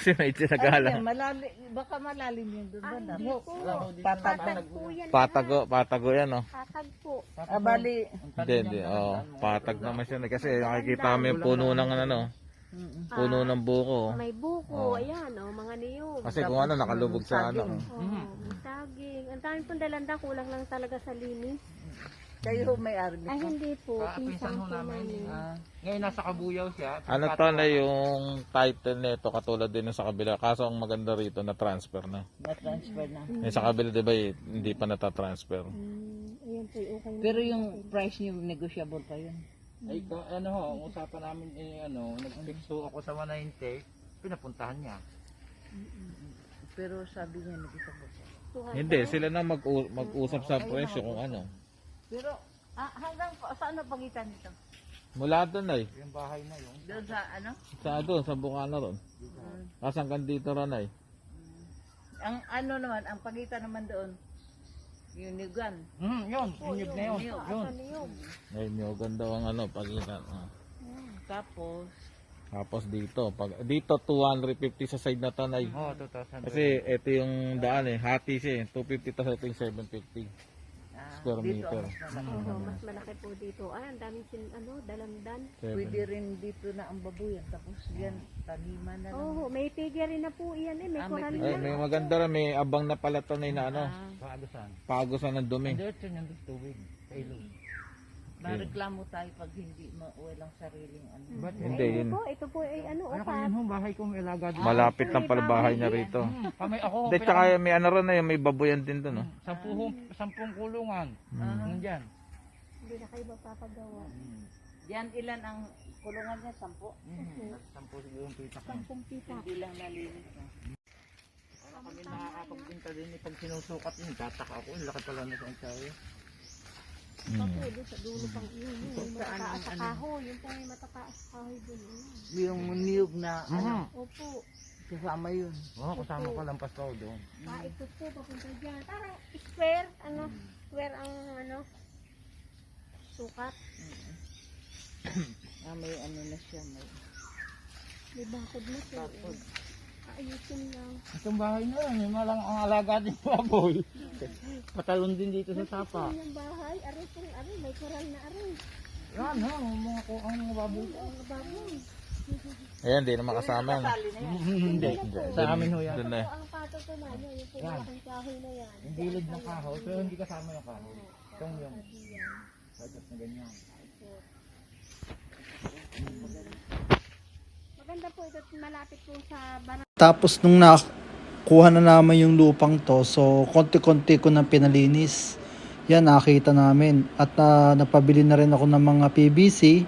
Kasi may Ano tinagala. yan, malalim, baka malalim yun doon ba? Hindi po. Patag. Po yan. Patago yan, oh. Patag po. Bali. Hindi, oh. Patag naman siya. Kasi nakikita mo yung puno ng ano, puno ng buko. May buko, ayan, mga niyog. Kasi kung ano, nakalubog sa ano. May saging. Ang dami pong dalanda, kulang lang talaga sa linis. Kayo may army. Ay, hindi po. Pinsan po namin. Ngayon nasa Kabuyaw siya. Ano to na yung title nito katulad din sa kabila. Kaso ang maganda rito na transfer na. Na-transfer na. Yung sa kabila, di ba, hindi pa natatransfer. Ayan po, okay na. Pero yung price niyo, negotiable pa yun. Ay, ano ho, ang usapan namin nag-fix ho ako sa 190, pinapuntahan niya. Pero sabi niya, negotiable pa. Hindi, sila na mag-usap sa presyo kung ano. Pero hanggang saan ang pagitan nito? Mula doon ay. Yung bahay na yun. Doon sa ano? Sa Bukana ron. Kasi hanggang dito ron ay. Ang ano naman, ang pagitan naman doon, yung Niguan. Yun, yung na yun. Niyog. Ay, Nyogan daw ang ano, pagitan. Tapos dito, dito 250 sa side na tanay. Oo, 2,000. Kasi ito yung daan eh, hati siya eh, 250 tapos ito yung 750 square Dito meter. ang mas malaki. Mas malaki po dito. Ay, ang daming dalandan. Pwede rin dito na ang babuyan. Tapos yan, taniman na lang. May piggery na po iyan eh. May koral Ay, may maganda rin, may abang na pala tanay na ano, Paagusan. pagusan ng dumi. Diretso niyan doon tubig. Sa ilog. Mareklamo tayo pag hindi walang sariling ano. Ba't Hindi, yun. Ito po ay Ano kayo ho, bahay ko may alaga doon. Malapit lang pala bahay niya rito. Kami ako, Hindi, tsaka may ano rin na yun, may baboyan din doon. No? 10 kulungan. Nandyan. Hindi na kayo mapapagawa. Yan ilan ang kulungan niya? 10? 10 siguro ang pita ko. 10 pita. Hindi lang nalinis. Kami nakakapagpinta din pag sinusukat yun. Tataka ako, yung laki pala na sa ensayo. Doon sa dulo pang iyon. Yung matataas sa kahoy. Yung pang matataas sa kahoy doon. Yung niyog na ano, Opo. kasama yun. Oo, kasama ko lampas pa ako doon. Paikot po papunta dyan. Parang square. Square ang sukat. May ano na siya. May bakod na siya. Ayusin lang. Itong bahay na yan, yung malang ang alaga din baboy. Patalon din dito sa sapa. Yung bahay. May koral na aray. Yan ha, ang mga baboy. Ang baboy. Ayan, di naman kasama yan. Hindi. Sa amin ho yan. Doon na. Ang patutunan niya. Yung pinaking kahoy na yan. Yung gilid na kahoy, pero hindi kasama yung kahoy. Itong yung bagat na ganyan. Maganda po ito. Malapit po sa barangay. Tapos nung nakuha na naman yung lupang to, so konti-konti ko nang pinalinis. Yan, nakita namin. At napabili na rin ako ng mga PVC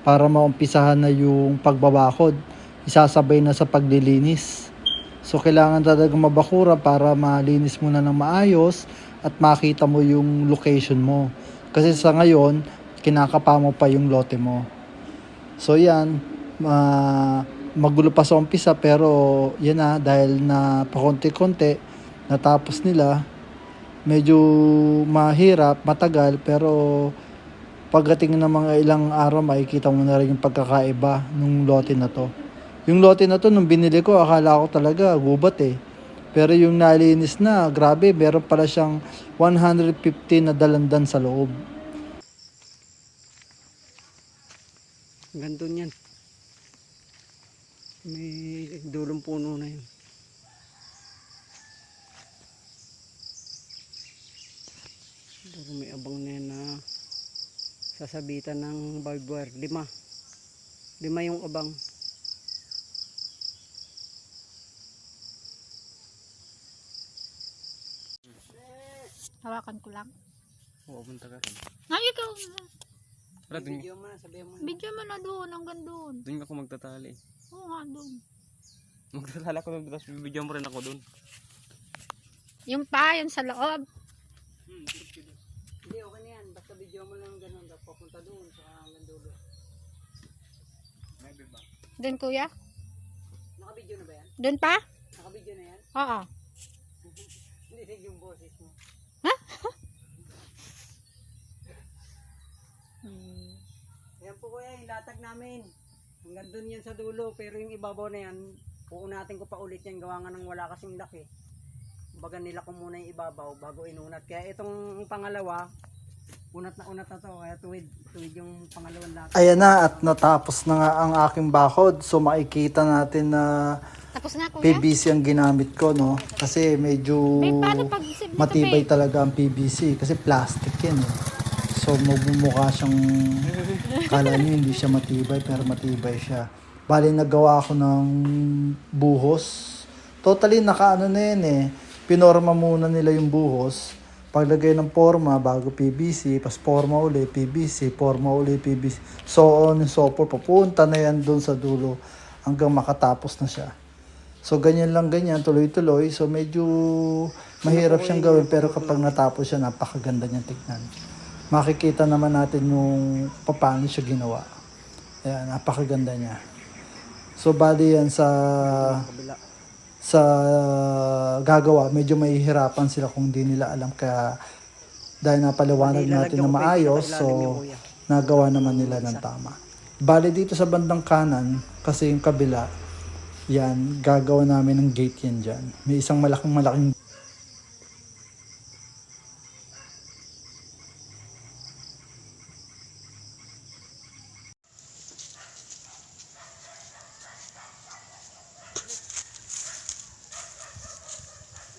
para maumpisahan na yung pagbabakod. Isasabay na sa paglilinis. So kailangan talaga mabakura para malinis mo na ng maayos at makita mo yung location mo. Kasi sa ngayon, kinakapa mo pa yung lote mo. So yan, magulo pa sa umpisa pero yan na, dahil na pakonti-konti natapos nila. Medyo mahirap, matagal, pero pagdating ng mga ilang araw makikita mo na rin yung pagkakaiba ng lote na to. Yung lote na to nung binili ko akala ko talaga gubat eh. Pero yung nalinis na, grabe, meron pala siyang 150 na dalandan sa loob. Ganda yan. May dulong puno na yun. Pero may abang na yan na sasabitan ng barbed wire. 5 yung abang. Hawakan ko lang. Oo, punta ka rin. Ay, ikaw. Wala, video mo na, sabihin mo. Video mo na doon, hanggang doon. Doon ako magtatali. Oo nga, doon. Magtatala ko doon, tapos video mo rin ako doon. Yung pa, yun sa loob. Hindi, okay na yan. Basta video mo lang ganun, tapos papunta doon sa hanggang dulo. Doon, kuya. Naka-video na ba yan? Doon pa? Naka-video na yan? Oo. Hindi, yung boses mo. Yan po kuya, yung latag namin. Hanggang doon yan sa dulo, pero yung ibabaw na yan, Uunatin ko pa ulit yan, gawa nga ng wala kasing laki. Baga nila ko muna yung ibabaw bago inunat. Kaya itong pangalawa, unat na to. Kaya tuwid yung pangalawang lahat. Ayan na at natapos na nga ang aking bakod. So makikita natin na Tapos na kuya? PVC ang ginamit ko, no? Kasi medyo May paano pag sip nito, matibay babe? talaga ang PVC kasi plastic yan eh. So magmumukha siyang kala niyo hindi siya matibay pero matibay siya. Bali nagawa ako ng buhos. Totally nakaano na yan eh. Pinorma muna nila yung buhos. Paglagay ng forma bago PVC, pas forma uli PVC, forma uli PVC. So on and so forth. Papunta na yan doon sa dulo hanggang makatapos na siya. So ganyan lang ganyan, tuloy-tuloy. So medyo mahirap siyang gawin pero kapag natapos siya, napakaganda niyang tignan. Makikita naman natin yung paano siya ginawa. Ayan, napakaganda niya. So bali yan sa gagawa, medyo mahihirapan sila kung di nila alam kaya dahil napaliwanag natin na maayos, so nagawa naman nila ng tama. Bali dito sa bandang kanan, kasi yung kabila, yan, gagawa namin ng gate yan dyan. May isang malaking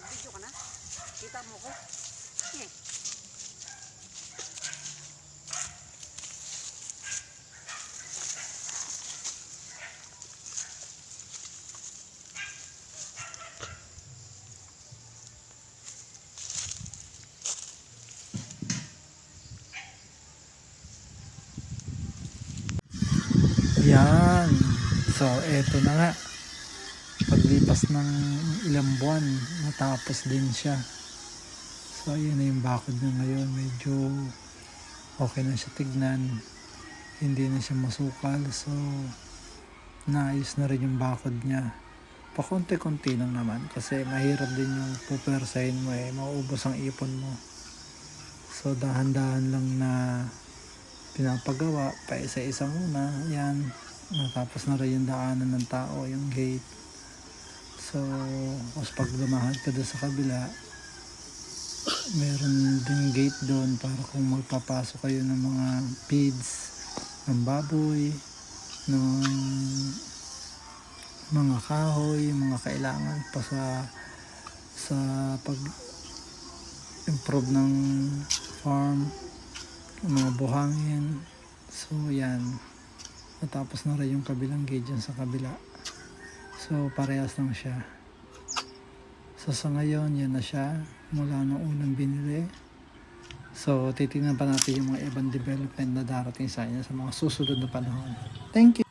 Video ka na? Kita mo ko? Yan. So, eto na nga. Paglipas ng ilang buwan, natapos din siya. So, ayan na yung bakod niya ngayon. Medyo okay na siya tignan. Hindi na siya masukal. So, naayos na rin yung bakod niya. Pakonti-konti lang naman. Kasi mahirap din yung pupersahin mo eh. Mauubos ang ipon mo. So, dahan-dahan lang na pinapagawa pa isa-isa muna. Yan, natapos na rin yung daanan ng tao, yung gate. So tapos pag lumahad ka doon sa kabila, meron din gate doon para kung magpapasok kayo ng mga feeds ng baboy, ng mga kahoy, mga kailangan pa sa pag improve ng farm, mga buhangin. So yan, natapos na rin yung kabilang gate dyan sa kabila. So parehas lang siya. So sa ngayon yan na siya mula nung unang binili. So titingnan pa natin yung mga ibang development na darating sa inyo sa mga susunod na panahon. Thank you.